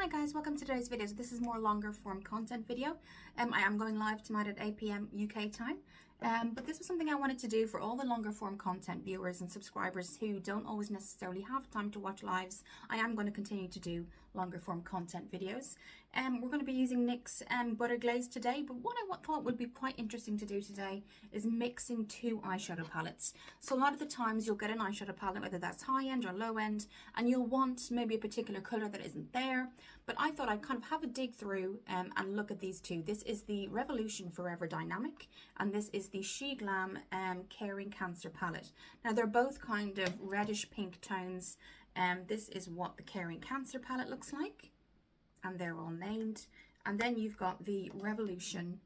Hi guys, welcome to today's video. So this is more longer form content video. I am going live tonight at 8 p.m. UK time. But this was something I wanted to do for all the longer form content viewers and subscribers who don't always necessarily have time to watch lives. I am going to continue to do longer form content videos. We're going to be using NYX Butter Glaze today, but what I thought would be quite interesting to do today is mixing two eyeshadow palettes. So a lot of the times you'll get an eyeshadow palette, whether that's high end or low end, and you'll want maybe a particular color that isn't there. But I thought I'd kind of have a dig through and look at these two. This is the Revolution Forever Dynamic, and this is the Sheglam Caring Cancer palette. Now they're both kind of reddish pink tones. This is what the Caring Cancer palette looks like, and they're all named. And then you've got the Revolution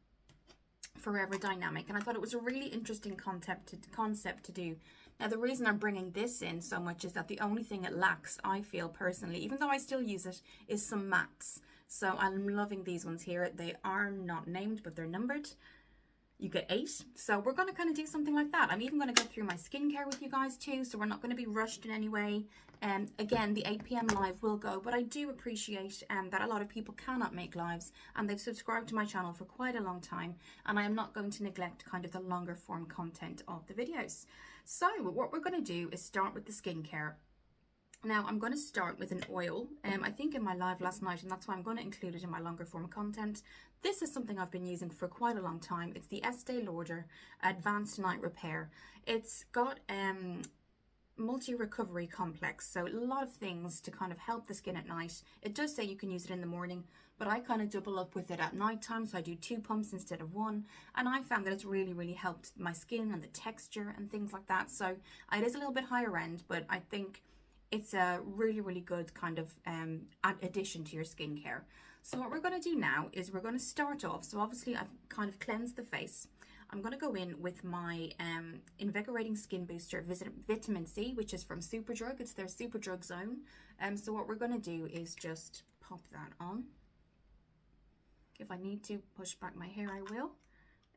Forever Dynamic, and I thought it was a really interesting concept to do. Now the reason I'm bringing this in so much is that the only thing it lacks, I feel personally, even though I still use it, is some mattes. So I'm loving these ones here. They are not named, but they're numbered. You get 8. So we're going to kind of do something like that. I'm even going to go through my skincare with you guys too, so we're not going to be rushed in any way. Again, the 8 p.m. live will go, but I do appreciate that a lot of people cannot make lives, and they've subscribed to my channel for quite a long time, and I am not going to neglect kind of the longer form content of the videos. So what we're going to do is start with the skincare. Now I'm going to start with an oil, I think in my live last night, and that's why I'm going to include it in my longer form content. This is something I've been using for quite a long time. It's the Estee Lauder Advanced Night Repair. It's got multi-recovery complex, so a lot of things to kind of help the skin at night. It does say you can use it in the morning, but I kind of double up with it at night time, so I do 2 pumps instead of 1, and I found that it's really helped my skin and the texture and things like that. So it is a little bit higher end, but I think it's a really good kind of addition to your skincare. So what we're going to do now is we're going to start off. So obviously I've kind of cleansed the face. I'm going to go in with my Invigorating Skin Booster Vitamin C, which is from Superdrug. It's their Superdrug Zone. So what we're going to do is just pop that on. If I need to push back my hair, I will.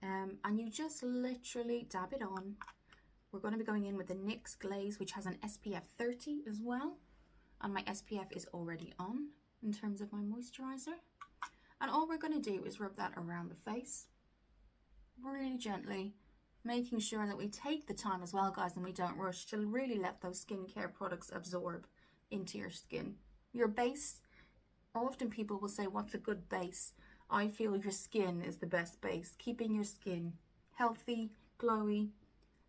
And you just literally dab it on. We're going to be going in with the NYX Glaze, which has an SPF 30 as well. And my SPF is already on in terms of my moisturizer. And all we're going to do is rub that around the face, really gently, making sure that we take the time as well, guys, and we don't rush to really let those skincare products absorb into your skin. Your base, often people will say, what's a good base? I feel your skin is the best base. Keeping your skin healthy, glowy,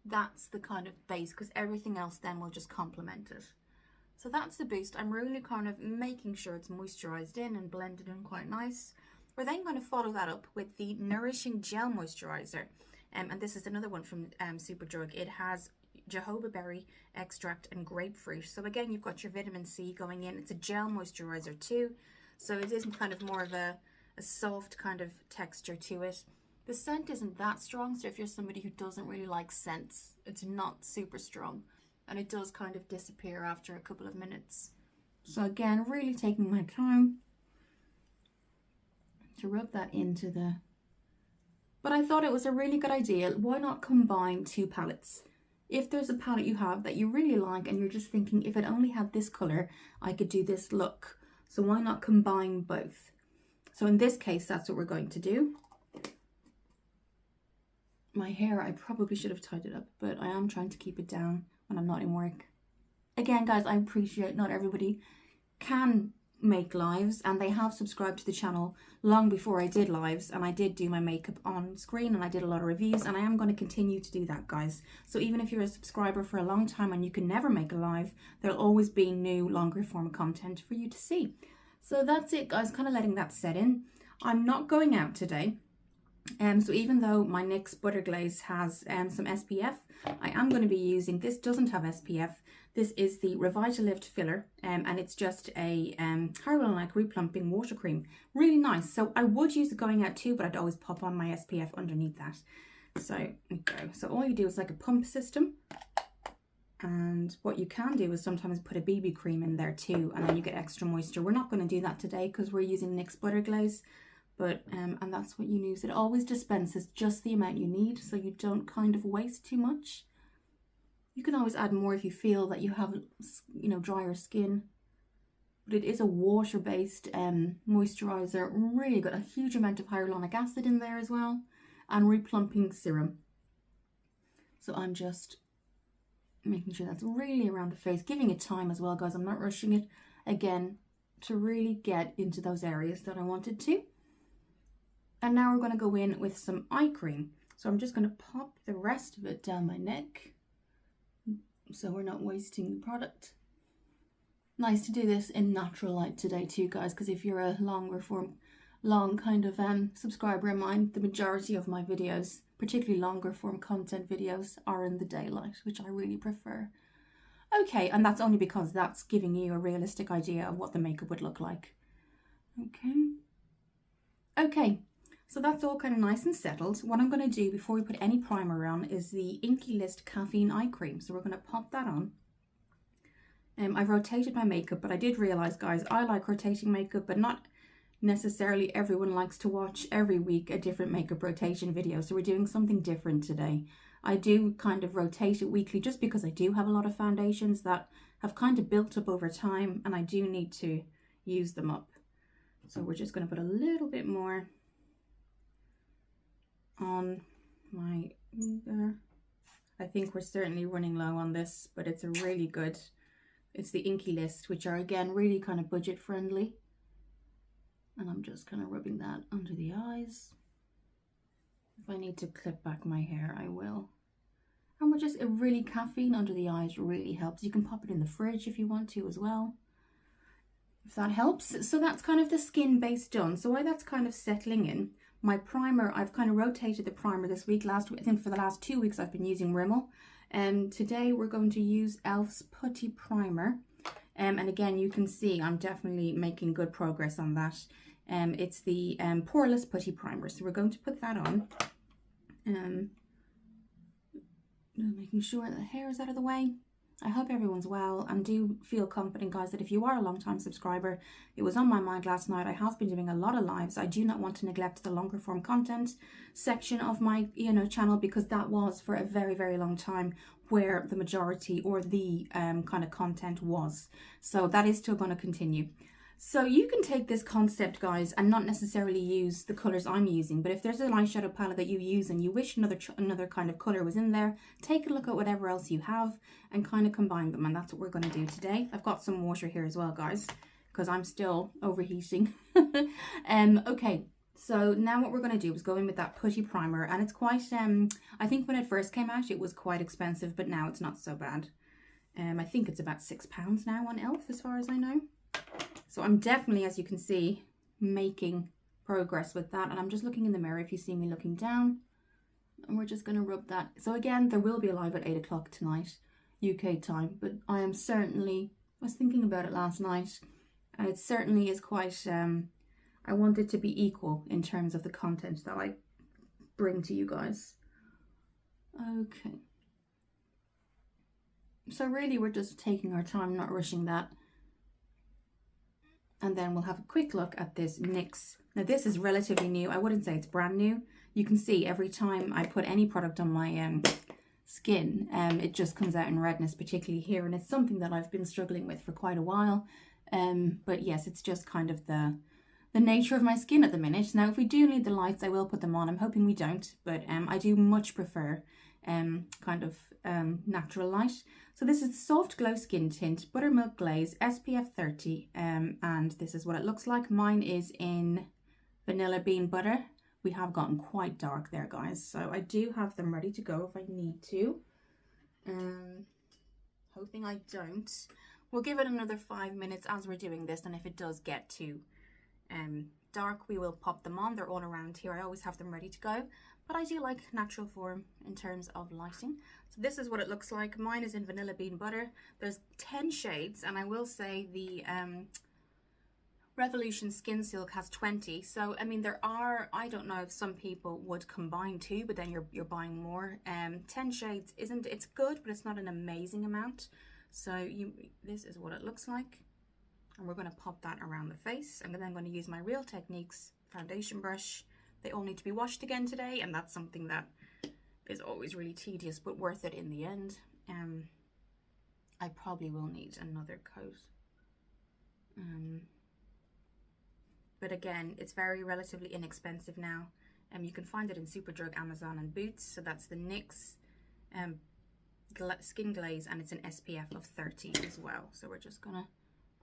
that's the kind of base, because everything else then will just complement it. So that's the boost. I'm really kind of making sure it's moisturized in and blended in quite nice. We're then going to follow that up with the Nourishing Gel Moisturizer. And this is another one from Superdrug. It has jojoba berry extract and grapefruit. So again, you've got your vitamin C going in. It's a gel moisturizer too. So it isn't kind of more of a soft kind of texture to it. The scent isn't that strong, so if you're somebody who doesn't really like scents, it's not super strong. And it does kind of disappear after a couple of minutes. So again, really taking my time to rub that into the... But I thought it was a really good idea. Why not combine 2 palettes? If there's a palette you have that you really like and you're just thinking, if it only had this color, I could do this look. So why not combine both? So in this case, that's what we're going to do. My hair, I probably should have tied it up, but I am trying to keep it down when I'm not in work. Again, guys, I appreciate not everybody can make lives, and they have subscribed to the channel long before I did lives, and I did do my makeup on screen, and I did a lot of reviews, and I am going to continue to do that, guys. So even if you're a subscriber for a long time and you can never make a live, there'll always be new longer form content for you to see. So that's it, guys, kind of letting that set in. I'm not going out today. So even though my NYX Butter Glaze has some SPF, I am going to be using, this doesn't have SPF, this is the Revitalift Filler, and it's just a Hyaluronic Replumping Water Cream. Really nice. So I would use it going out too, but I'd always pop on my SPF underneath that. So, okay. So all you do is like a pump system, and what you can do is sometimes put a BB cream in there too, and then you get extra moisture. We're not going to do that today because we're using NYX Butter Glaze. But, and that's what you use. It always dispenses just the amount you need, so you don't kind of waste too much. You can always add more if you feel that you have, you know, drier skin. but it is a water-based moisturizer, really good. A huge amount of hyaluronic acid in there as well, and replumping serum. So I'm just making sure that's really around the face, giving it time as well, guys. I'm not rushing it, again, to really get into those areas that I wanted to. And now we're going to go in with some eye cream. So I'm just going to pop the rest of it down my neck, so we're not wasting the product. Nice to do this in natural light today too, guys, because if you're a long kind of subscriber of mine, the majority of my videos, particularly longer form content videos, are in the daylight, which I really prefer. Okay, and that's only because that's giving you a realistic idea of what the makeup would look like. Okay, so that's all kind of nice and settled. What I'm going to do before we put any primer on is the Inky List Caffeine Eye Cream. So we're going to pop that on. I've rotated my makeup, but I did realize, guys, I like rotating makeup, but not necessarily everyone likes to watch every week a different makeup rotation video. So we're doing something different today. I do kind of rotate it weekly just because I do have a lot of foundations that have kind of built up over time, and I do need to use them up. So we're just going to put a little bit more on my finger. I think we're certainly running low on this, but it's a really good, it's the Inky List, which are again really kind of budget friendly. And I'm just kind of rubbing that under the eyes. If I need to clip back my hair, I will. And we're just, really caffeine under the eyes really helps. You can pop it in the fridge if you want to as well, if that helps. So that's kind of the skin base done. So while that's kind of settling in, my primer, I've kind of rotated the primer this week. I think for the last 2 weeks I've been using Rimmel. And today we're going to use E.L.F's Putty Primer. And again, you can see I'm definitely making good progress on that. It's the Poreless Putty Primer. So we're going to put that on. Making sure the hair is out of the way. I hope everyone's well, and do feel confident, guys, that if you are a long time subscriber, it was on my mind last night. I have been doing a lot of lives. I do not want to neglect the longer form content section of my channel, because that was for a very, very long time where the majority or the kind of content was. So that is still going to continue. So you can take this concept, guys, and not necessarily use the colors I'm using, but if there's an eyeshadow palette that you use and you wish another kind of color was in there, take a look at whatever else you have and kind of combine them. And that's what we're going to do today. I've got some water here as well, guys, because I'm still overheating. Okay, so now what we're going to do is go in with that Putty Primer, and it's quite, I think when it first came out, it was quite expensive, but now it's not so bad. I think it's about £6 now on E.L.F, as far as I know. So I'm definitely, as you can see, making progress with that. And I'm just looking in the mirror if you see me looking down. And we're just going to rub that. So again, there will be a live at 8 o'clock tonight, UK time. But I am certainly, I was thinking about it last night, and it certainly is quite, I want it to be equal in terms of the content that I bring to you guys. Okay. So really we're just taking our time, not rushing that. And then we'll have a quick look at this NYX. Now this is relatively new. I wouldn't say it's brand new. You can see every time I put any product on my skin, it just comes out in redness, particularly here. And it's something that I've been struggling with for quite a while. But yes, it's just kind of the nature of my skin at the minute. Now, if we do need the lights, I will put them on. I'm hoping we don't, but I do much prefer kind of natural light. So this is the Soft Glow Skin Tint Buttermilk Glaze SPF 30, and this is what it looks like. Mine is in Vanilla Bean Butter. We have gotten quite dark there, guys, so I do have them ready to go if I need to. Hoping I don't. We'll give it another 5 minutes as we're doing this, and if it does get too dark, we will pop them on. They're all around here. I always have them ready to go, but I do like natural form in terms of lighting. So this is what it looks like. Mine is in Vanilla Bean Butter. There's 10 shades, and I will say the Revolution Skin Silk has 20. So I mean, there are, I don't know if some people would combine two, but then you're buying more. 10 shades isn't, it's good, but it's not an amazing amount. So this is what it looks like. And we're going to pop that around the face. And then I'm going to use my Real Techniques foundation brush. They all need to be washed again today, and that's something that is always really tedious, but worth it in the end. I probably will need another coat. But again, it's very relatively inexpensive now. You can find it in Superdrug, Amazon, and Boots. So that's the NYX Skin Glaze, and it's an SPF of 30 as well. So we're just gonna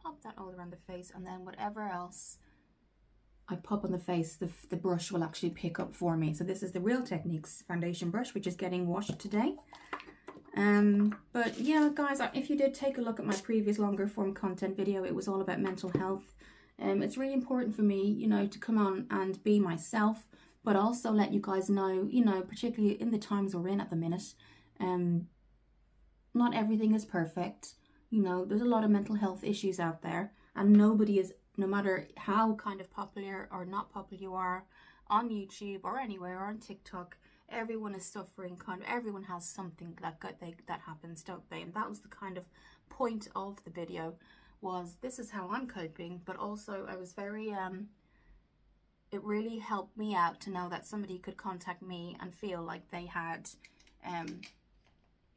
pop that all around the face, and then whatever else I pop on the face, the brush will actually pick up for me. So this is the Real Techniques foundation brush, which is getting washed today. But yeah, guys, if you did take a look at my previous longer form content video, it was all about mental health. It's really important for me, you know, to come on and be myself, but also let you guys know, you know, particularly in the times we're in at the minute, not everything is perfect. You know, there's a lot of mental health issues out there, and nobody is, no matter how kind of popular or not popular you are on YouTube or anywhere or on TikTok, everyone is suffering. Kind of everyone has something that happens, don't they? And that was the kind of point of the video, was this is how I'm coping. But also I was very it really helped me out to know that somebody could contact me and feel like they had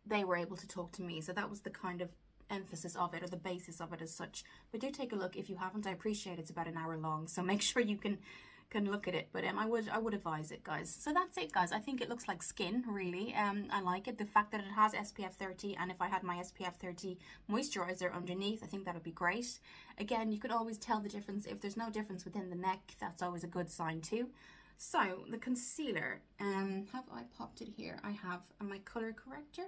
they were able to talk to me. So that was the kind of emphasis of it, or the basis of it as such. But do take a look if you haven't. I appreciate it's about an hour long, so make sure you can look at it. But I would advise it, guys. So that's it, guys. I think it looks like skin, really. I like it, the fact that it has SPF 30, and if I had my SPF 30 moisturizer underneath, I think that would be great. Again, you can always tell the difference. If there's no difference within the neck, that's always a good sign too. So the concealer, have I popped it here? I have my color corrector.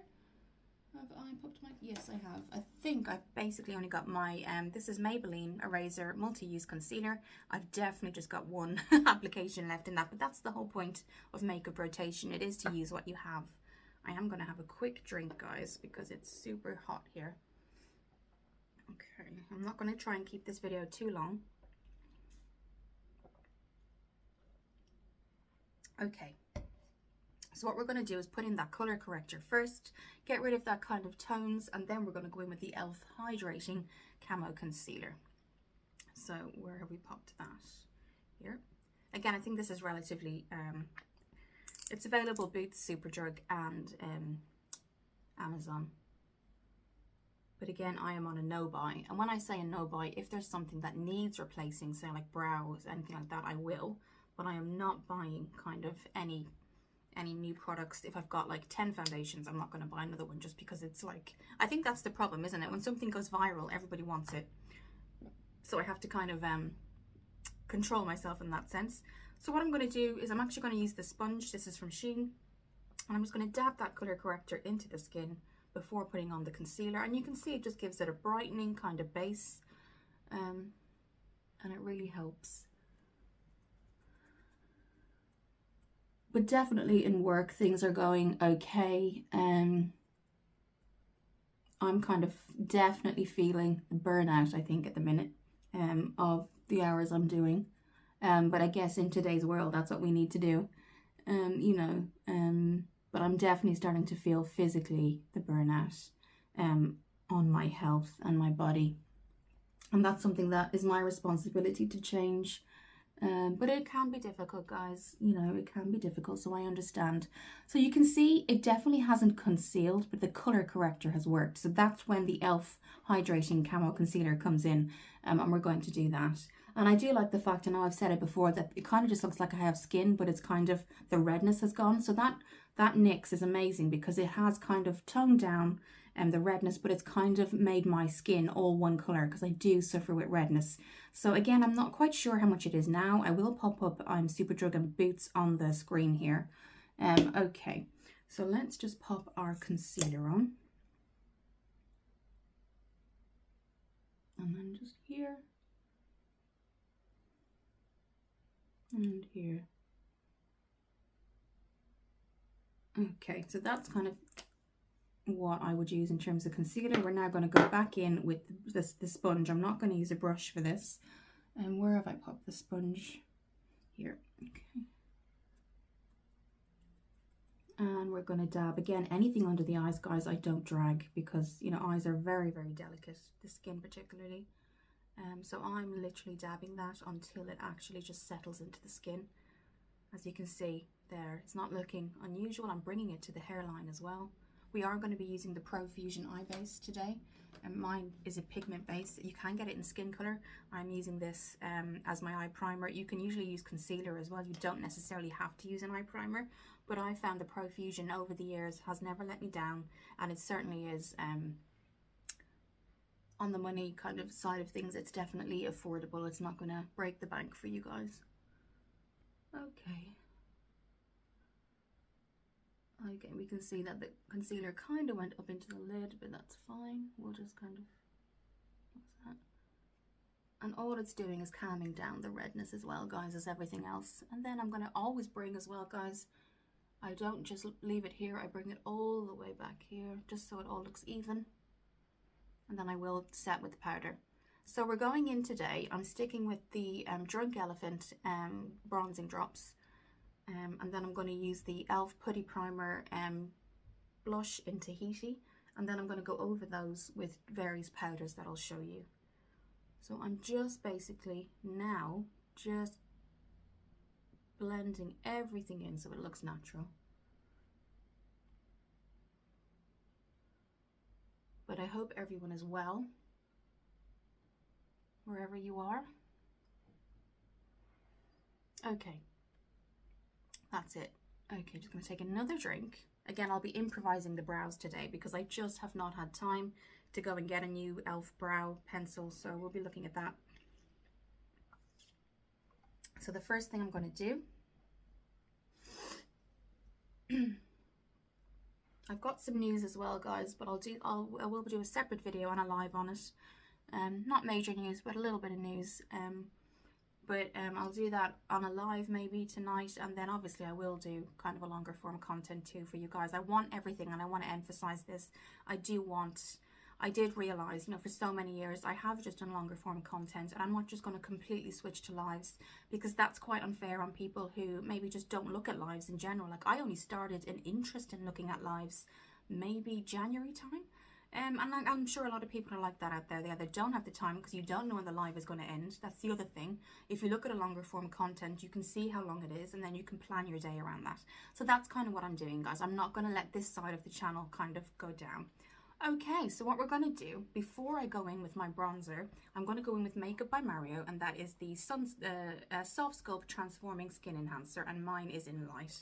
Have I popped my, yes I have. I think I've basically only got my, this is Maybelline Eraser Multi-Use Concealer. I've definitely just got one application left in that, but that's the whole point of makeup rotation. It is to use what you have. I am going to have a quick drink, guys, because it's super hot here. Okay, I'm not going to try and keep this video too long. Okay. So what we're going to do is put in that color corrector first, get rid of that kind of tones, and then we're going to go in with the E.L.F. Hydrating Camo Concealer. So where have we popped that? Here. Again, I think this is relatively, it's available Boots, Superdrug, and Amazon. But again, I am on a no buy. And when I say a no buy, if there's something that needs replacing, say like brows, anything like that, I will. But I am not buying kind of any new products. If I've got like 10 foundations, I'm not going to buy another one, just because it's like, I think that's the problem, isn't it? When something goes viral, everybody wants it. So I have to kind of control myself in that sense. So what I'm going to do is I'm actually going to use the sponge. This is from Shein, and I'm just going to dab that color corrector into the skin before putting on the concealer. And you can see it just gives it a brightening kind of base, and it really helps. But definitely in work, things are going okay. I'm kind of definitely feeling the burnout, I think, at the minute, of the hours I'm doing. But I guess in today's world, that's what we need to do, you know. But I'm definitely starting to feel physically the burnout on my health and my body. And that's something that is my responsibility to change. But it can be difficult, guys, you know, it can be difficult, so I understand. So you can see it definitely hasn't concealed, but the color corrector has worked. So that's when the E.L.F. Hydrating Camo Concealer comes in, and we're going to do that. And I do like the fact, I know I've said it before, that it kind of just looks like I have skin, but it's kind of, the redness has gone. So that NYX is amazing, because it has kind of toned down the redness, but it's kind of made my skin all one color, because I do suffer with redness. So again, I'm not quite sure how much it is now. I will pop up Superdrug and Boots on the screen here. Okay, so let's just pop our concealer on, and then just here and here. Okay, so that's kind of what I would use in terms of concealer. We're now going to go back in with the sponge. I'm not going to use a brush for this. And where have I popped the sponge? Here. Okay. And we're going to dab again. Anything under the eyes, guys, I don't drag, because, you know, eyes are very, very delicate, the skin particularly. So I'm literally dabbing that until it actually just settles into the skin. As you can see there, it's not looking unusual. I'm bringing it to the hairline as well. We are going to be using the Profusion Eye Base today, and mine is a pigment base. You can get it in skin color. I'm using this as my eye primer. You can usually use concealer as well. You don't necessarily have to use an eye primer, but I found the Profusion over the years has never let me down, and it certainly is on the money kind of side of things. It's definitely affordable. It's not going to break the bank for you guys. Okay. Okay, we can see that the concealer kind of went up into the lid, but that's fine. We'll just kind of, what's that? And all it's doing is calming down the redness as well, guys, as everything else. And then I'm going to always bring as well, guys, I don't just leave it here. I bring it all the way back here, just so it all looks even. And then I will set with the powder. So we're going in today, I'm sticking with the Drunk Elephant bronzing drops. And then I'm going to use the E.L.F. Putty Primer blush in Tahiti. And then I'm going to go over those with various powders that I'll show you. So I'm just basically now just blending everything in so it looks natural. But I hope everyone is well, wherever you are. Okay. That's it. Okay, just going to take another drink. Again, I'll be improvising the brows today because I just have not had time to go and get a new E.L.F. brow pencil, so we'll be looking at that. So the first thing I'm going to do, I've got some news as well, guys, but I will do a separate video and a live on it. Not major news, but a little bit of news. But I'll do that on a live maybe tonight, and then obviously I will do kind of a longer form content too for you guys. I want everything, and I want to emphasize this. I did realize, you know, for so many years I have just done longer form content, and I'm not just going to completely switch to lives, because that's quite unfair on people who maybe just don't look at lives in general. Like, I only started an interest in looking at lives maybe January time. And I'm sure a lot of people are like that out there. They either don't have the time because you don't know when the live is going to end. That's the other thing. If you look at a longer form content, you can see how long it is, and then you can plan your day around that. So that's kind of what I'm doing, guys. I'm not going to let this side of the channel kind of go down. Okay, so what we're going to do, before I go in with my bronzer, I'm going to go in with Makeup by Mario, and that is the Soft Sculpt Transforming Skin Enhancer, and mine is in light.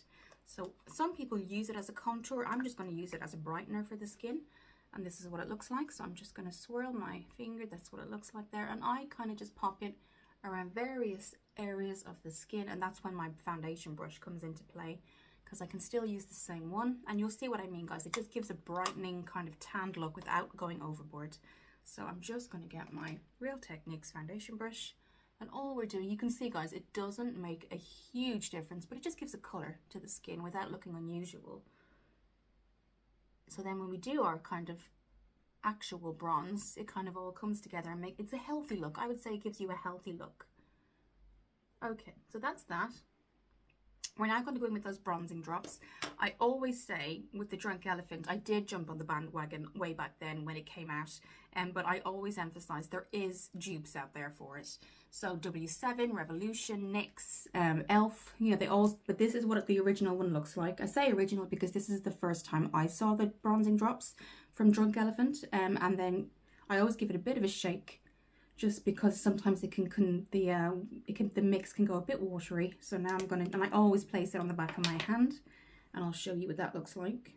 So some people use it as a contour. I'm just going to use it as a brightener for the skin. And this is what it looks like. So I'm just going to swirl my finger. That's what it looks like there. And I kind of just pop it around various areas of the skin. And that's when my foundation brush comes into play, because I can still use the same one. And you'll see what I mean, guys. It just gives a brightening kind of tanned look without going overboard. So I'm just going to get my Real Techniques foundation brush. And all we're doing, you can see, guys, it doesn't make a huge difference, but it just gives a color to the skin without looking unusual. So then when we do our kind of actual bronze, it kind of all comes together and it's a healthy look. I would say it gives you a healthy look. Okay, so that's that. We're now going to go in with those bronzing drops. I always say with the Drunk Elephant, I did jump on the bandwagon way back then when it came out, but I always emphasize there is dupes out there for it. So W7, Revolution, NYX, E.L.F, you know, they all, but this is what the original one looks like. I say original because this is the first time I saw the bronzing drops from Drunk Elephant, and then I always give it a bit of a shake, just because sometimes it the mix can go a bit watery. So now I'm gonna, and I always place it on the back of my hand, and I'll show you what that looks like.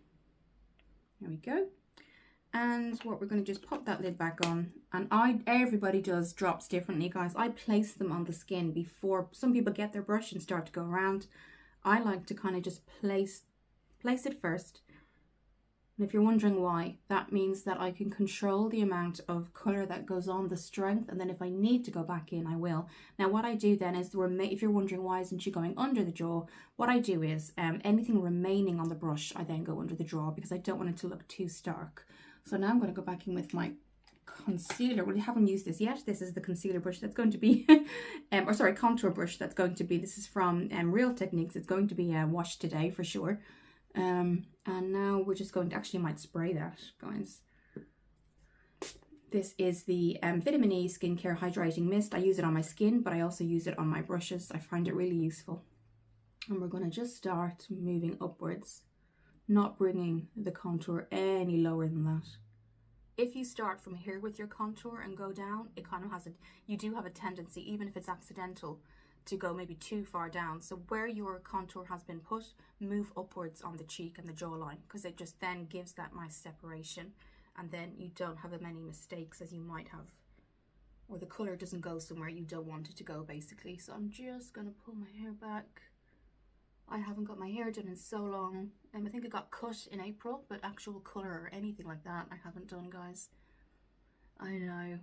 There we go. And what we're going to just pop that lid back on, and everybody does drops differently, guys. I place them on the skin before. Some people get their brush and start to go around. I like to kind of just place it first. And if you're wondering why, that means that I can control the amount of color that goes on, the strength, and then if I need to go back in, I will. Now what I do then is, if you're wondering why isn't she going under the jaw, what I do is anything remaining on the brush, I then go under the jaw, because I don't want it to look too stark. So now I'm going to go back in with my concealer. Well, I haven't used this yet. This is the concealer brush that's going to be, or sorry, contour brush that's going to be, this is from Real Techniques. It's going to be washed today for sure. And now we're just going to, actually might spray that, guys. This is the Vitamin E Skincare Hydrating Mist. I use it on my skin, but I also use it on my brushes. I find it really useful. And we're going to just start moving upwards. not bringing the contour any lower than that. If you start from here with your contour and go down, it kind of has a, you do have a tendency, even if it's accidental, to go maybe too far down. So where your contour has been put, move upwards on the cheek and the jawline, because it just then gives that nice separation, and then you don't have as many mistakes as you might have, or the color doesn't go somewhere you don't want it to go, basically. So I'm just gonna pull my hair back. I haven't got my hair done in so long. I think it got cut in April, but actual color or anything like that I haven't done, guys. I know.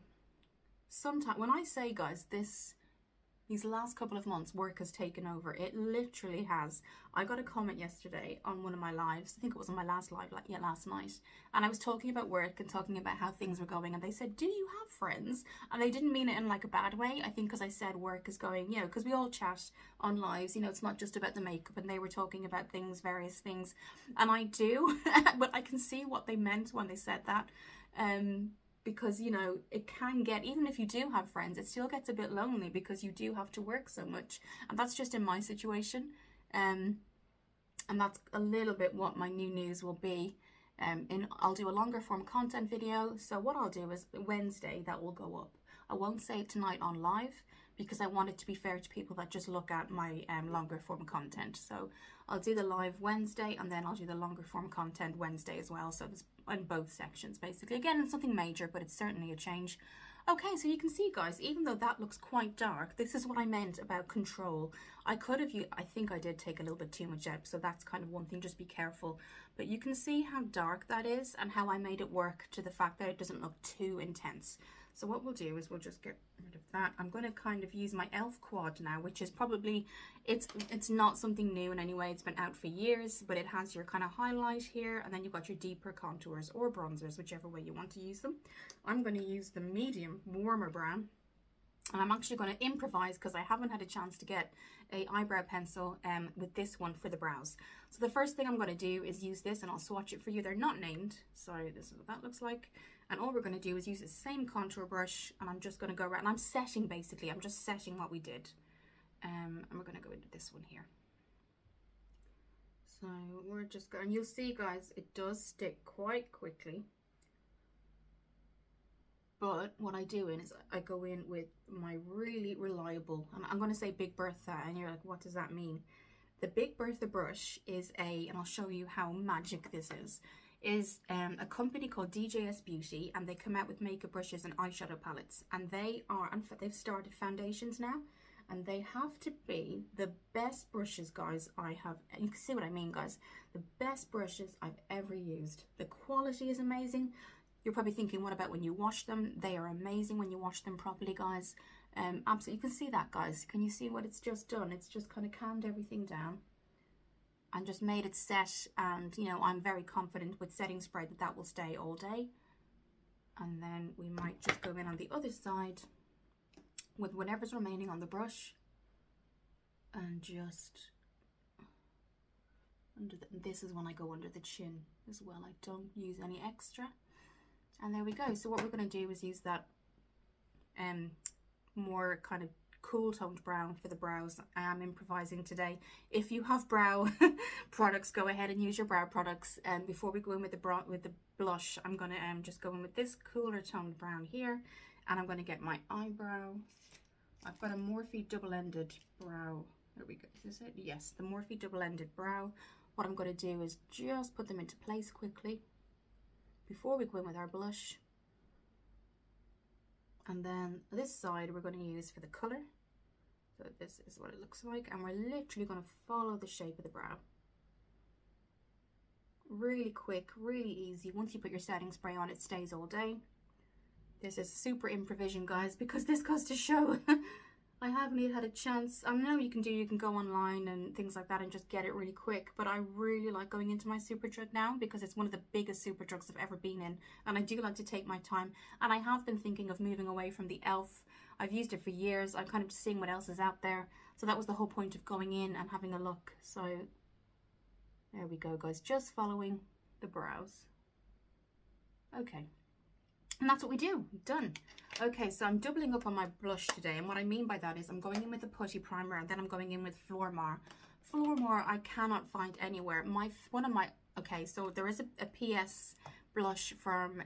Sometimes when I say, guys, these last couple of months work has taken over. It literally has. I got a comment yesterday on one of my lives. I think it was on my last live, like, yeah, last night. And I was talking about work and talking about how things were going. And they said, do you have friends? And they didn't mean it in like a bad way. I think because I said work is going, you know, because we all chat on lives, you know, it's not just about the makeup. And they were talking about things, various things. And I do, but I can see what they meant when they said that. Because, you know, it can get, even if you do have friends, it still gets a bit lonely because you do have to work so much. And that's just in my situation. And that's a little bit what my new news will be. I'll do a longer form content video. So what I'll do is Wednesday, that will go up. I won't say it tonight on live because I want it to be fair to people that just look at my longer form content. So I'll do the live Wednesday, and then I'll do the longer form content Wednesday as well. So it's in both sections, basically. Again, it's nothing major, but it's certainly a change. Okay, so you can see, guys, even though that looks quite dark, this is what I meant about control. I could have, I think I did take a little bit too much out, so that's kind of one thing, just be careful. But you can see how dark that is and how I made it work to the fact that it doesn't look too intense. So what we'll do is we'll just get rid of that. I'm going to kind of use my E.L.F quad now, which is probably, it's not something new in any way. It's been out for years, but it has your kind of highlight here, and then you've got your deeper contours or bronzers, whichever way you want to use them. I'm going to use the medium warmer brown, and I'm actually going to improvise because I haven't had a chance to get a eyebrow pencil with this one for the brows. So the first thing I'm going to do is use this, and I'll swatch it for you. They're not named, so this is what that looks like. And all we're going to do is use the same contour brush, and I'm just going to go around. And I'm setting, basically. I'm just setting what we did. And we're going to go into this one here. So we're just going, you'll see, guys, it does stick quite quickly. But what I do is I go in with my really reliable, I'm going to say Big Bertha, and you're like, what does that mean? The Big Bertha brush is and I'll show you how magic this is a company called DJS Beauty, and they come out with makeup brushes and eyeshadow palettes, and they've started foundations now, and they have to be the best brushes, guys. You can see what I mean, guys. The best brushes I've ever used. The quality is amazing. You're probably thinking, what about when you wash them? They are amazing when you wash them properly, guys. Absolutely, you can see that, guys. Can you see what it's just done? It's just kind of calmed everything down and just made it set, and you know, I'm very confident with setting spray that that will stay all day. And then we might just go in on the other side with whatever's remaining on the brush, and just this is when I go under the chin as well. I don't use any extra. And there we go. So what we're going to do is use that more kind of cool toned brown for the brows. I am improvising today. If you have brow products, go ahead and use your brow products. And before we go in with the blush, I'm going to just go in with this cooler toned brown here, and I'm going to get my eyebrow. I've got a Morphe double-ended brow. There we go. Is this it? Yes, the Morphe double-ended brow. What I'm going to do is just put them into place quickly before we go in with our blush. And then this side we're going to use for the color. So this is what it looks like, and we're literally going to follow the shape of the brow. Really quick, really easy. Once you put your setting spray on, it stays all day. This is super improvisation, guys, because this goes to show I haven't even had a chance. I know you can go online and things like that and just get it really quick, but I really like going into my Superdrug now because it's one of the biggest Superdrugs I've ever been in, and I do like to take my time. And I have been thinking of moving away from the E.L.F. I've used it for years. I'm kind of just seeing what else is out there. So that was the whole point of going in and having a look. So there we go, guys, just following the brows. Okay. And that's what we do. Done. Okay, so I'm doubling up on my blush today, and what I mean by that is I'm going in with the Putty primer, and then I'm going in with Flormar. Flormar I cannot find anywhere. One of my Okay, so there is a PS blush from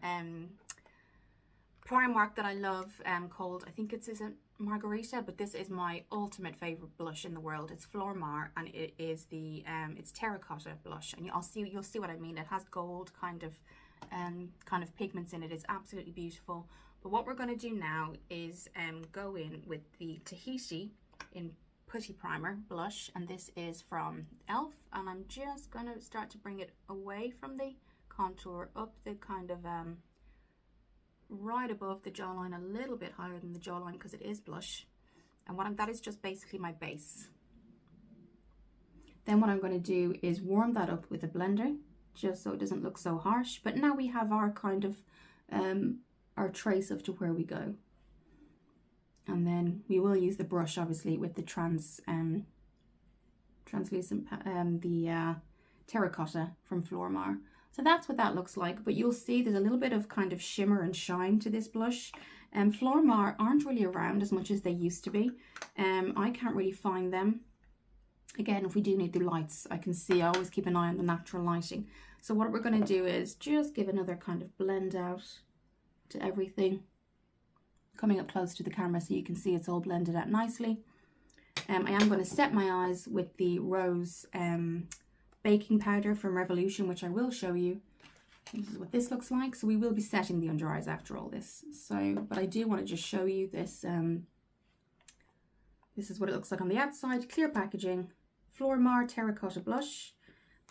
Primark that I love called, I think isn't Margarita, but this is my ultimate favorite blush in the world. It's Flormar, and it is the it's Terracotta blush, and you'll see what I mean. It has gold kind of pigments in it. It's absolutely beautiful. But what we're going to do now is go in with the Tahiti in Putty Primer blush, and this is from E.L.F, and I'm just going to start to bring it away from the contour up the kind of right above the jawline, a little bit higher than the jawline because it is blush. And that is just basically my base. Then what I'm going to do is warm that up with a blender, just so it doesn't look so harsh. But now we have our kind of our trace of to where we go. And then we will use the brush, obviously, with the translucent, the Terracotta from Flormar. So that's what that looks like. But you'll see there's a little bit of kind of shimmer and shine to this blush. And Flormar aren't really around as much as they used to be. I can't really find them. Again, if we do need the lights, I can see, I always keep an eye on the natural lighting. So what we're going to do is just give another kind of blend out to everything. Coming up close to the camera so you can see it's all blended out nicely. I am going to set my eyes with the Rose baking powder from Revolution, which I will show you. This is what this looks like. So we will be setting the under eyes after all this. So, but I do want to just show you this. This is what it looks like on the outside. Clear packaging, Flormar Terracotta blush.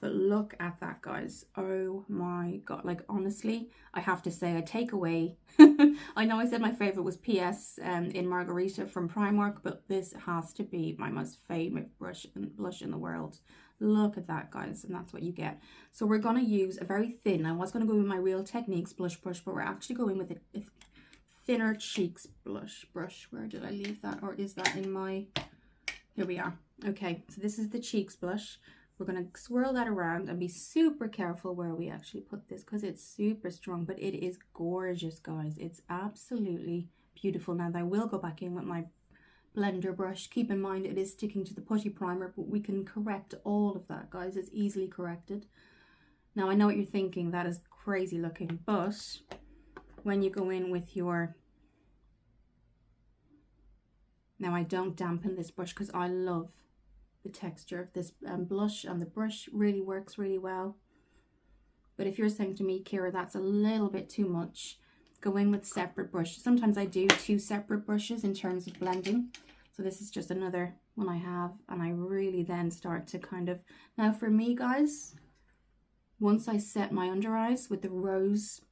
But look at that, guys. Oh my God. Like, honestly, I have to say, I take away. I know I said my favorite was PS in Margarita from Primark, but this has to be my most favorite blush in the world. Look at that, guys. And that's what you get. So we're going to use a very thin. I was going to go with my Real Techniques blush brush, but we're actually going with a thinner cheeks blush brush. Where did I leave that? Or is that in my... Here we are. Okay, so this is the cheeks blush. We're going to swirl that around and be super careful where we actually put this because it's super strong, but it is gorgeous, guys. It's absolutely beautiful. Now, I will go back in with my blender brush. Keep in mind it is sticking to the putty primer, but we can correct all of that, guys. It's easily corrected. Now, I know what you're thinking. That is crazy looking, but when you go in with your... Now, I don't dampen this brush because I love the texture of this blush, and the brush really works really well. But if you're saying to me, Kira, that's a little bit too much, go in with separate brush. Sometimes I do 2 separate brushes in terms of blending. So this is just another one I have, and I really then start to kind of... Now for me, guys, once I set my under eyes with the Rose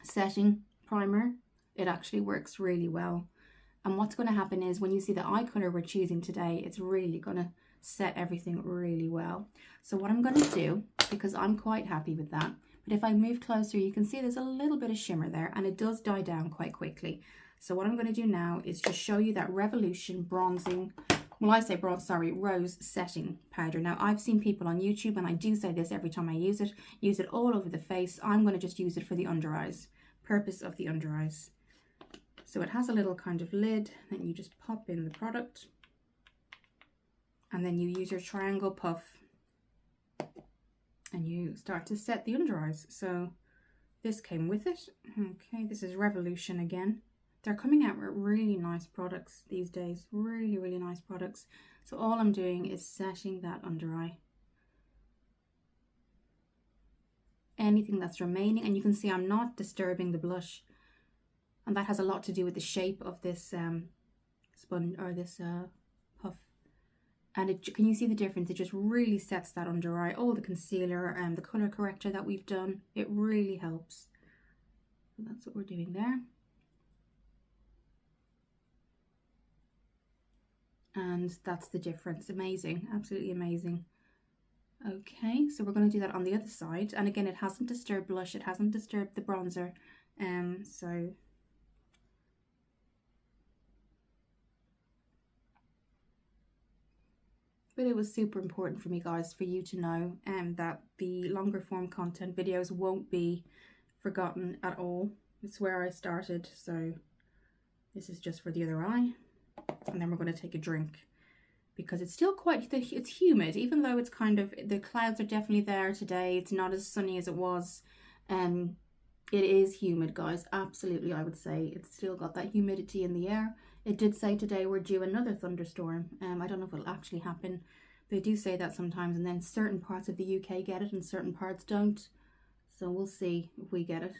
setting primer, it actually works really well. And what's going to happen is when you see the eye color we're choosing today, it's really going to set everything really well. So what I'm going to do, because I'm quite happy with that, but if I move closer, you can see there's a little bit of shimmer there, and it does die down quite quickly. So what I'm going to do now is just show you that Revolution bronzing, well, I say bronze, sorry, Rose setting powder. Now, I've seen people on YouTube, and I do say this every time I use it all over the face. I'm going to just use it for the under eyes, purpose of the under eyes. So it has a little kind of lid, then you just pop in the product, and then you use your triangle puff and you start to set the under eyes. So this came with it. Okay, this is Revolution again. They're coming out with really nice products these days, really, really nice products. So all I'm doing is setting that under eye. Anything that's remaining, and you can see I'm not disturbing the blush. And that has a lot to do with the shape of this sponge, or this puff. And can you see the difference? It just really sets that under eye. All the concealer and the color corrector that we've done, it really helps. So that's what we're doing there. And that's the difference. Amazing, absolutely amazing. Okay, so we're going to do that on the other side. And again, it hasn't disturbed blush, it hasn't disturbed the bronzer. So... But it was super important for me, guys, for you to know that the longer form content videos won't be forgotten at all. It's where I started, so this is just for the other eye. And then we're going to take a drink. because it's still quite, it's humid, even though it's kind of, the clouds are definitely there today. It's not as sunny as it was. It is humid, guys. Absolutely, I would say. It's still got that humidity in the air. It did say today we're due another thunderstorm. I don't know if it'll actually happen. They do say that sometimes, and then certain parts of the UK get it and certain parts don't. So we'll see if we get it.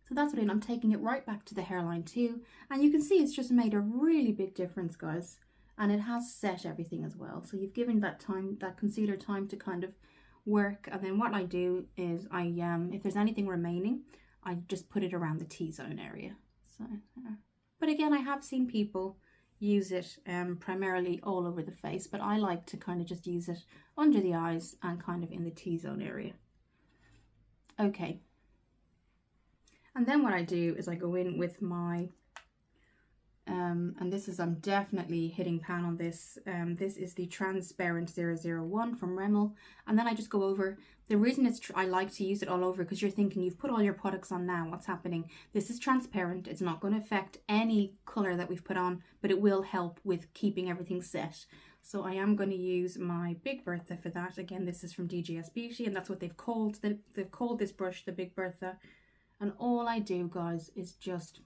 So that's what I'm taking it right back to the hairline too. And you can see it's just made a really big difference, guys. And it has set everything as well. So you've given that time, that concealer time to kind of work. And then what I do is I, if there's anything remaining, I just put it around the T-zone area. So, but again, I have seen people use it primarily all over the face, but I like to kind of just use it under the eyes and kind of in the T-zone area. Okay. And then what I do is I go in with my, and this is, I'm definitely hitting pan on this. This is the Transparent 001 from Rimmel. And then I just go over, the reason it's, I like to use it all over, because you're thinking you've put all your products on now, what's happening? This is transparent. It's not going to affect any color that we've put on, but it will help with keeping everything set. So I am going to use my Big Bertha for that. Again, this is from DGS Beauty, and that's what they've called this brush, the Big Bertha. And all I do, guys, is just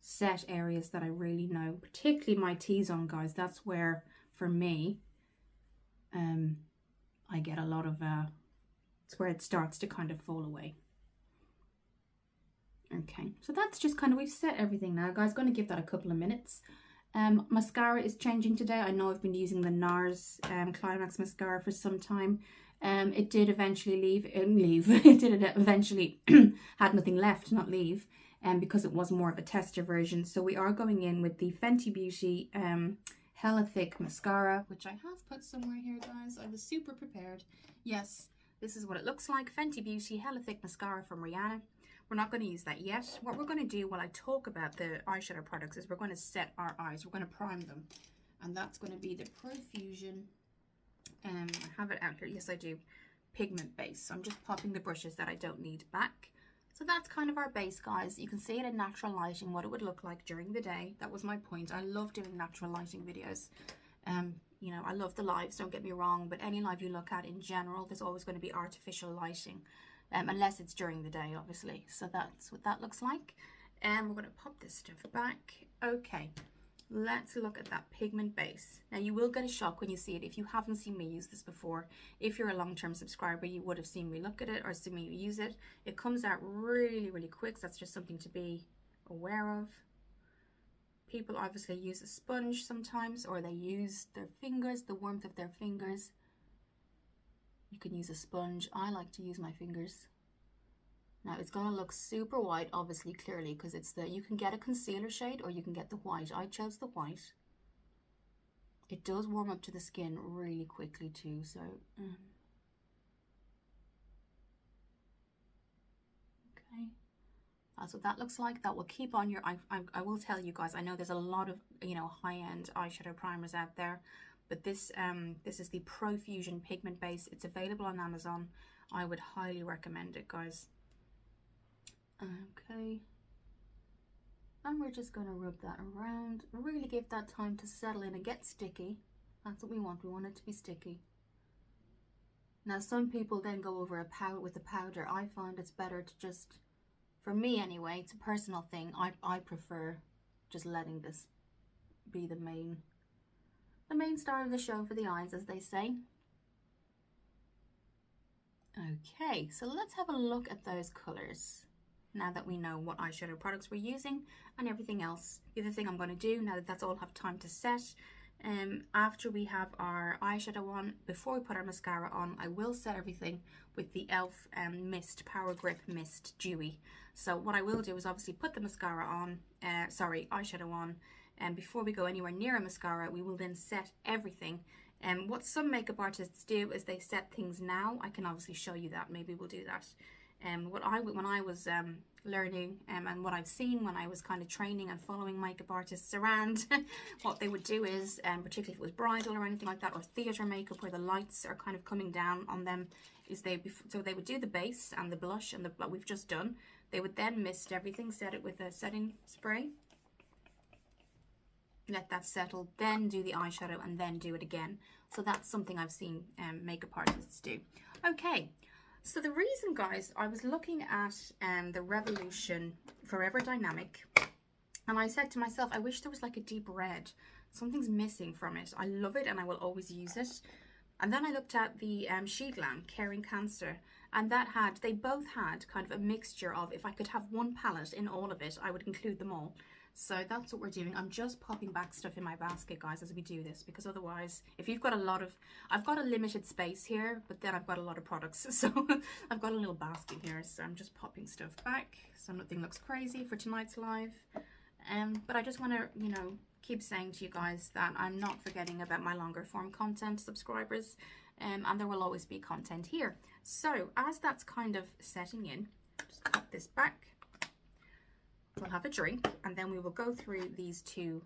set areas that I really know, particularly my T-zone, guys. That's where, for me, I get a lot of, it's where it starts to kind of fall away. Okay, so that's just kind of, we've set everything now, guys. Going to give that a couple of minutes. Mascara is changing today. I know I've been using the NARS Climax mascara for some time. It did eventually leave. It did eventually had nothing left, not leave, because it was more of a tester version. So we are going in with the Fenty Beauty Hella Thick Mascara, which I have put somewhere here, guys. I was super prepared. Yes, this is what it looks like. Fenty Beauty Hella Thick Mascara from Rihanna. We're not going to use that yet. What we're going to do while I talk about the eyeshadow products is we're going to set our eyes. We're going to prime them. And that's going to be the Profusion. I have it out here. Yes, I do. Pigment base. So I'm just popping the brushes that I don't need back. So that's kind of our base, guys. You can see it in natural lighting, what it would look like during the day. That was my point. I love doing natural lighting videos. You know, I love the lives, don't get me wrong, but any live you look at in general, there's always going to be artificial lighting. Unless it's during the day, obviously. So that's what that looks like. And we're going to pop this stuff back. Okay, let's look at that pigment base. Now, you will get a shock when you see it if you haven't seen me use this before. If you're a long-term subscriber, you would have seen me look at it or seen me use it. It comes out really, really quick. So that's just something to be aware of. People obviously use a sponge sometimes, or they use their fingers, the warmth of their fingers. You can use a sponge. I like to use my fingers. Now it's going to look super white, obviously, clearly, because it's the, you can get a concealer shade or you can get the white. I chose the white. It does warm up to the skin really quickly too, so okay, that's what that looks like. That will keep on your, I will tell you guys, I know there's a lot of, you know, high-end eyeshadow primers out there. But this this is the Profusion pigment base. It's available on Amazon. I would highly recommend it, guys. Okay. And we're just going to rub that around. Really give that time to settle in and get sticky. That's what we want. We want it to be sticky. Now, some people then go over a powder with a powder. I find it's better to just, for me anyway, it's a personal thing. I prefer just letting this be the main star of the show for the eyes, as they say. Okay, so let's have a look at those colors now that we know what eyeshadow products we're using and everything else. The other thing I'm going to do, now that that's all have time to set, after we have our eyeshadow on, before we put our mascara on, I will set everything with the E.L.F. Mist Power Grip Mist Dewy. So what I will do is obviously put the mascara on, eyeshadow on, and before we go anywhere near a mascara, we will then set everything. And what some makeup artists do is they set things now. I can obviously show you that. Maybe we'll do that. When I was learning and what I've seen when I was kind of training and following makeup artists around, what they would do is, particularly if it was bridal or anything like that, or theatre makeup where the lights are kind of coming down on them, is they would do the base and the blush and what we've just done. They would then mist everything, set it with a setting spray. let that settle, then do the eyeshadow, and then do it again. So that's something I've seen makeup artists do. Okay, so the reason, guys, I was looking at the Revolution Forever Dynamic, and I said to myself, I wish there was like a deep red. Something's missing from it. I love it and I will always use it. And then I looked at the Sheglam Caring Cancer, and they both had kind of a mixture of, if I could have one palette in all of it, I would include them all. So that's what we're doing. I'm just popping back stuff in my basket, guys, as we do this, because otherwise, if you've got I've got a limited space here, but then I've got a lot of products. So I've got a little basket here, so I'm just popping stuff back so nothing looks crazy for tonight's live. But I just want to, you know, keep saying to you guys that I'm not forgetting about my longer form content subscribers, and there will always be content here. So as that's kind of setting in, just pop this back. We'll have a drink, and then we will go through these two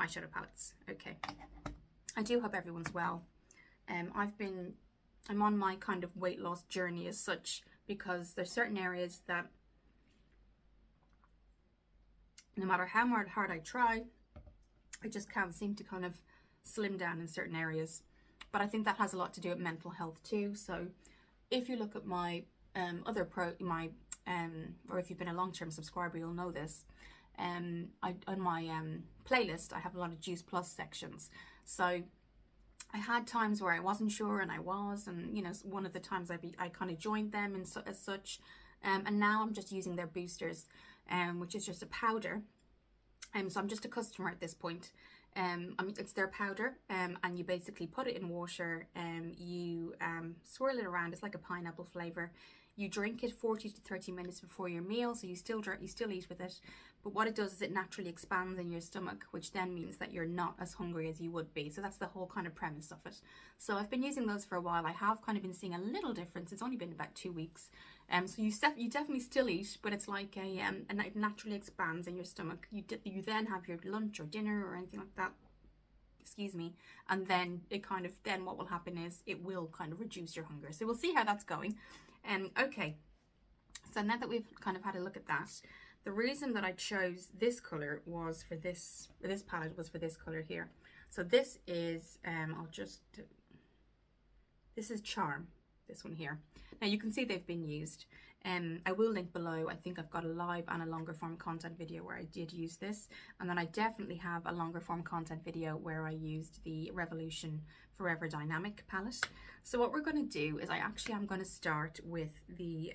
eyeshadow palettes. Okay, I do hope everyone's well. I'm on my kind of weight loss journey as such, because there's certain areas that no matter how hard I try, I just can't seem to kind of slim down in certain areas. But I think that has a lot to do with mental health too. So if you look at my or if you've been a long-term subscriber, you'll know this. On my playlist, I have a lot of Juice Plus sections. So I had times where I wasn't sure, and I was, and you know, one of the times I kind of joined them and as such, and now I'm just using their boosters, which is just a powder. So I'm just a customer at this point. I mean, it's their powder, and you basically put it in water, and you swirl it around. It's like a pineapple flavor. You drink it 40 to 30 minutes before your meal, so you still eat with it. But what it does is it naturally expands in your stomach, which then means that you're not as hungry as you would be. So that's the whole kind of premise of it. So I've been using those for a while. I have kind of been seeing a little difference. It's only been about 2 weeks. So you definitely still eat, but it's like and it naturally expands in your stomach. You then have your lunch or dinner or anything like that. Excuse me. And then then what will happen is it will kind of reduce your hunger. So we'll see how that's going. Okay, so now that we've kind of had a look at that, the reason that I chose this color was for this palette was for this color here. So this is this is Charm, this one here. Now you can see they've been used. I will link below. I think I've got a live and a longer form content video where I did use this, and then I definitely have a longer form content video where I used the Revolution Forever Dynamic palette. So what we're going to do is I'm going to start with the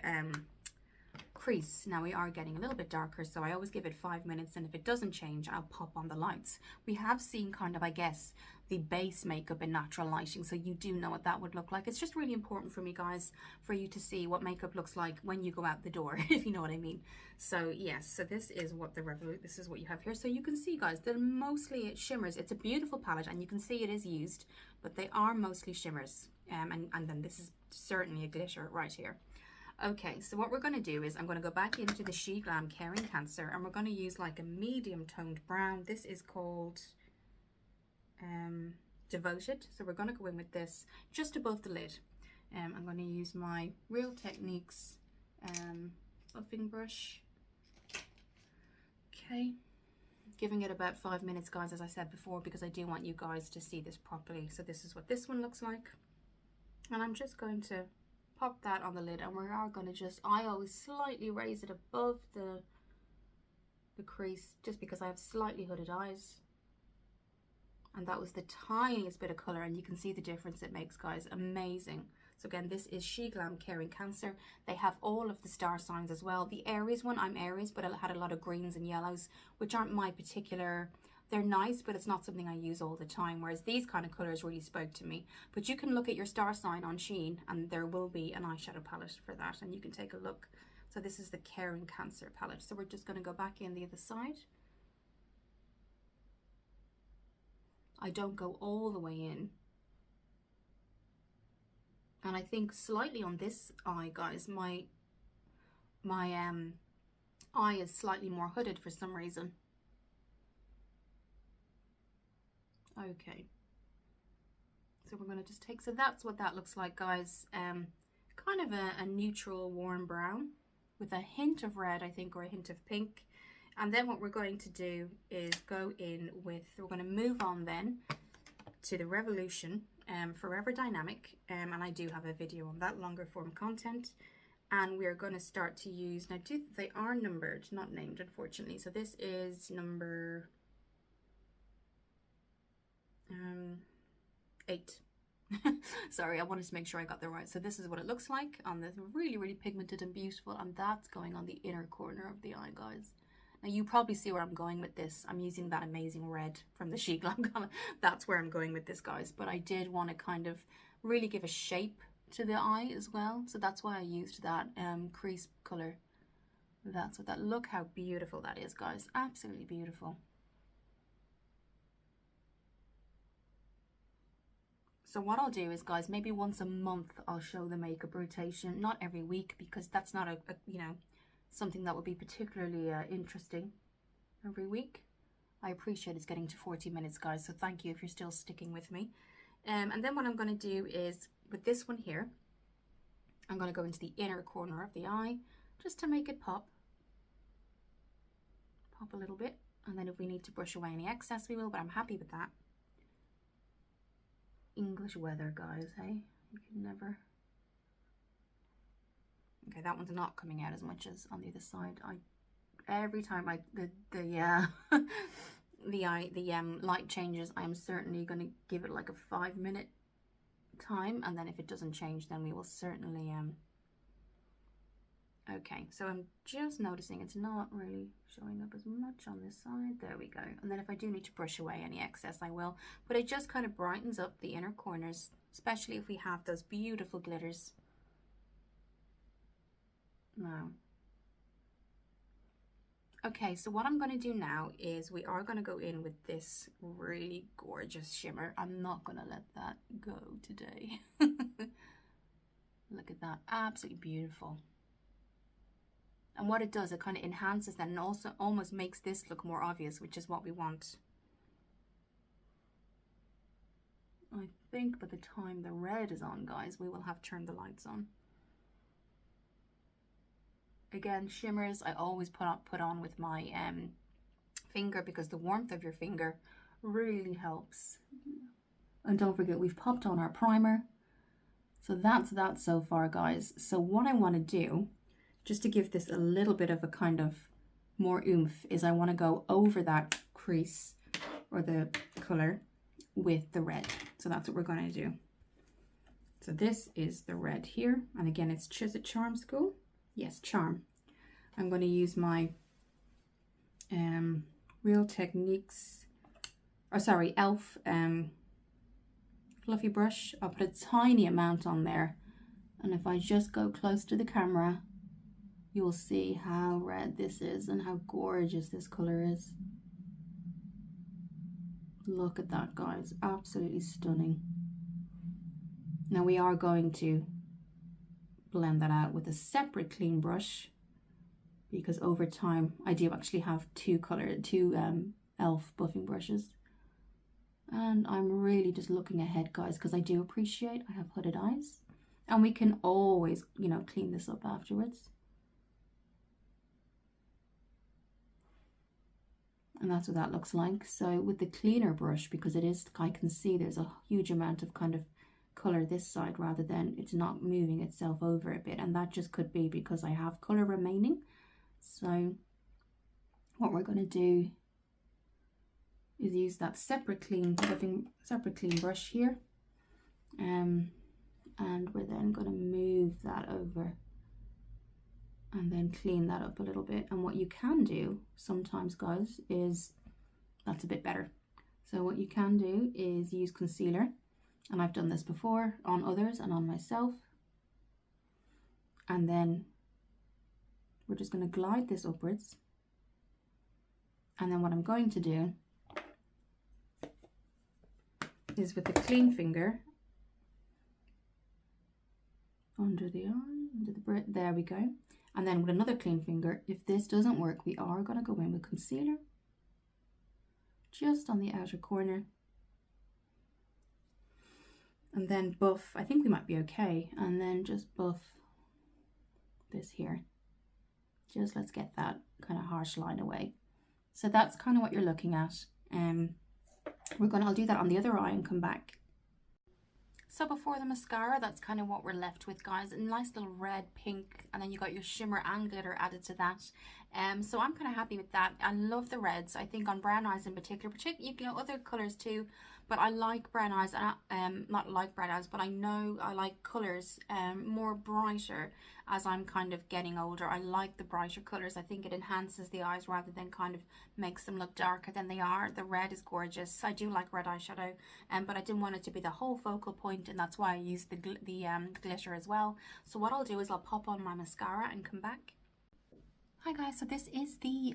crease. Now we are getting a little bit darker, so I always give it 5 minutes, and if it doesn't change, I'll pop on the lights. We have seen kind of, I guess, the base makeup in natural lighting, so you do know what that would look like. It's just really important for me, guys, for you to see what makeup looks like when you go out the door, if you know what I mean. So yes, so this is what this is what you have here. So you can see, guys, they're mostly shimmers. It's a beautiful palette, and you can see it is used, but they are mostly shimmers. And then this is certainly a glitter right here. Okay, so what we're going to do is I'm going to go back into the Sheglam Caring Cancer, and we're going to use like a medium toned brown. This is called Devoted. So we're going to go in with this just above the lid. I'm going to use my Real Techniques buffing brush. Okay, giving it about 5 minutes, guys, as I said before, because I do want you guys to see this properly. So this is what this one looks like, and I'm just going to pop that on the lid, and we are going to I always slightly raise it above the crease, just because I have slightly hooded eyes, and that was the tiniest bit of color, and you can see the difference it makes, guys. Amazing. So again, this is Sheglam Caring Cancer. They have all of the star signs as well. The Aries one, I'm Aries, but I had a lot of greens and yellows, which aren't my particular. They're nice, but it's not something I use all the time, whereas these kind of colors really spoke to me. But you can look at your star sign on Shein, and there will be an eyeshadow palette for that, and you can take a look. So this is the Caring Cancer palette. So we're just going to go back in the other side. I don't go all the way in. And I think slightly on this eye, guys, my eye is slightly more hooded for some reason. Okay, so we're going to just take, so that's what that looks like, guys. Kind of a neutral warm brown with a hint of red, I think, or a hint of pink. And then what we're going to do is go in with, we're going to move on then to the Revolution Forever Dynamic, and I do have a video on that, longer form content. And we're going to start to use, now they are numbered, not named unfortunately. So this is number 8. Sorry, I wanted to make sure I got that right. So this is what it looks like on this, really, really pigmented and beautiful. And that's going on the inner corner of the eye, guys. Now you probably see where I'm going with this. I'm using that amazing red from the Sheglam color. That's where I'm going with this, guys. But I did want to kind of really give a shape to the eye as well. So that's why I used that crease color. That's what that, look how beautiful that is, guys. Absolutely beautiful. So what I'll do is, guys, maybe once a month I'll show the makeup rotation, not every week, because that's not a you know, something that would be particularly interesting every week. I appreciate it's getting to 40 minutes, guys, so thank you if you're still sticking with me. And then what I'm going to do is, with this one here, I'm going to go into the inner corner of the eye, just to make it pop a little bit. And then if we need to brush away any excess, we will, but I'm happy with that. English weather, guys, hey? You can never... Okay, that one's not coming out as much as on the other side. Every time the light changes, I'm certainly going to give it like a 5-minute time, and then if it doesn't change, then we will certainly okay, so I'm just noticing it's not really showing up as much on this side. There we go. And then if I do need to brush away any excess, I will, but it just kind of brightens up the inner corners, especially if we have those beautiful glitters. Now, okay, so what I'm going to do now is we are going to go in with this really gorgeous shimmer. I'm not going to let that go today. Look at that, absolutely beautiful. And what it does, it kind of enhances that and also almost makes this look more obvious, which is what we want. I think by the time the red is on, guys, we will have turned the lights on. Again, shimmers I always put on with my finger, because the warmth of your finger really helps. And don't forget, we've popped on our primer. So that's that so far, guys. So what I want to do, just to give this a little bit of a kind of more oomph, is I want to go over that crease or the color with the red. So that's what we're going to do. So this is the red here. And again, it's Charm School. Yes, Charm. I'm going to use my Real Techniques, or sorry, E.L.F. fluffy brush. I'll put a tiny amount on there. And if I just go close to the camera, you'll see how red this is and how gorgeous this color is. Look at that, guys. Absolutely stunning. Now we are going to blend that out with a separate clean brush, because over time I do actually have two E.L.F. buffing brushes, and I'm really just looking ahead, guys, because I do appreciate I have hooded eyes, and we can always, you know, clean this up afterwards. And that's what that looks like. So with the cleaner brush, because it is, I can see there's a huge amount of kind of color this side, rather than it's not moving itself over a bit, and that just could be because I have color remaining. So what we're going to do is use that separate clean brush here, and we're then going to move that over and then clean that up a little bit. And what you can do sometimes, guys, is that's a bit better. So what you can do is use concealer, and I've done this before on others and on myself, and then we're just going to glide this upwards. And then what I'm going to do is with the clean finger under the eye, under the brit, there we go. And then with another clean finger, if this doesn't work, we are going to go in with concealer just on the outer corner, and then buff. I think we might be okay, and then just buff this here. Just let's get that kind of harsh line away. So that's kind of what you're looking at. I'll do that on the other eye and come back. So before the mascara, that's kind of what we're left with, guys. A nice little red, pink, and then you got your shimmer and glitter added to that. So I'm kind of happy with that. I love the reds. I think on brown eyes in particular, you know, other colors too, but I like brown eyes. Not like brown eyes, but I know I like colors more brighter as I'm kind of getting older. I like the brighter colors. I think it enhances the eyes rather than kind of makes them look darker than they are. The red is gorgeous. I do like red eyeshadow, but I didn't want it to be the whole focal point, and that's why I used the glitter as well. So what I'll do is I'll pop on my mascara and come back. Hi guys, so this is the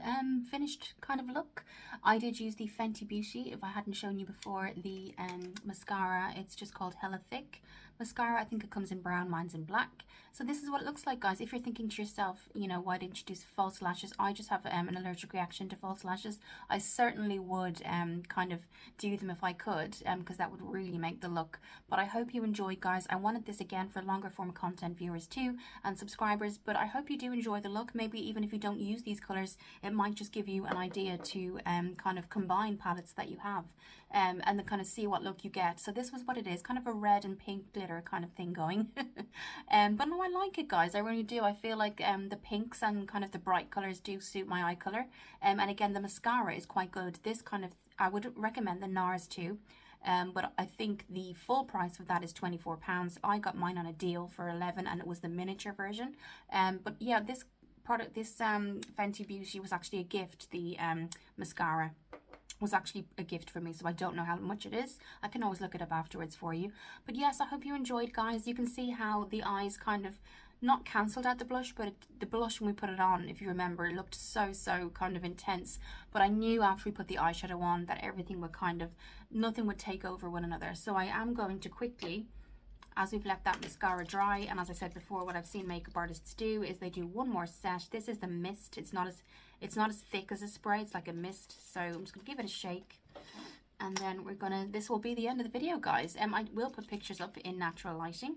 finished kind of look. I did use the Fenty Beauty, if I hadn't shown you before, the mascara. It's just called Hella Thick mascara. I think it comes in brown, mine's in black. So this is what it looks like, guys. If you're thinking to yourself, you know, why didn't you do false lashes? I just have an allergic reaction to false lashes. I certainly would kind of do them if I could, because that would really make the look. But I hope you enjoyed, guys. I wanted this again for longer form content viewers too and subscribers, but I hope you do enjoy the look. Maybe even if you don't use these colors, it might just give you an idea to kind of combine palettes that you have and then kind of see what look you get. So this was what it is, kind of a red and pink glitter kind of thing going. But no, I like it, guys. I really do. I feel like the pinks and kind of the bright colors do suit my eye color. And again, the mascara is quite good. This kind of, I would recommend the NARS too. But I think the full price of that is £24. I got mine on a deal for 11 and it was the miniature version. But yeah, this product, this Fenty Beauty was actually a gift. The mascara was actually a gift for me, so I don't know how much it is. I can always look it up afterwards for you. But yes, I hope you enjoyed, guys. You can see how the eyes kind of not cancelled out the blush, but the blush when we put it on, if you remember, it looked so kind of intense. But I knew after we put the eyeshadow on that everything would kind of, nothing would take over one another. So I am going to quickly, as we've left that mascara dry, and as I said before, what I've seen makeup artists do is they do one more set. This is the mist. It's not as thick as a spray. It's like a mist. So I'm just gonna give it a shake, and then we're gonna, this will be the end of the video, guys. I will put pictures up in natural lighting.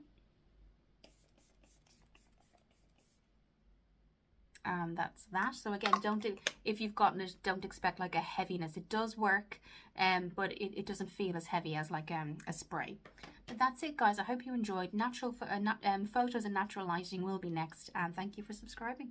That's that. So again, if you've gotten it, don't expect like a heaviness. It does work, but it doesn't feel as heavy as like a spray. But that's it, guys. I hope you enjoyed. Photos and natural lighting will be next, and thank you for subscribing.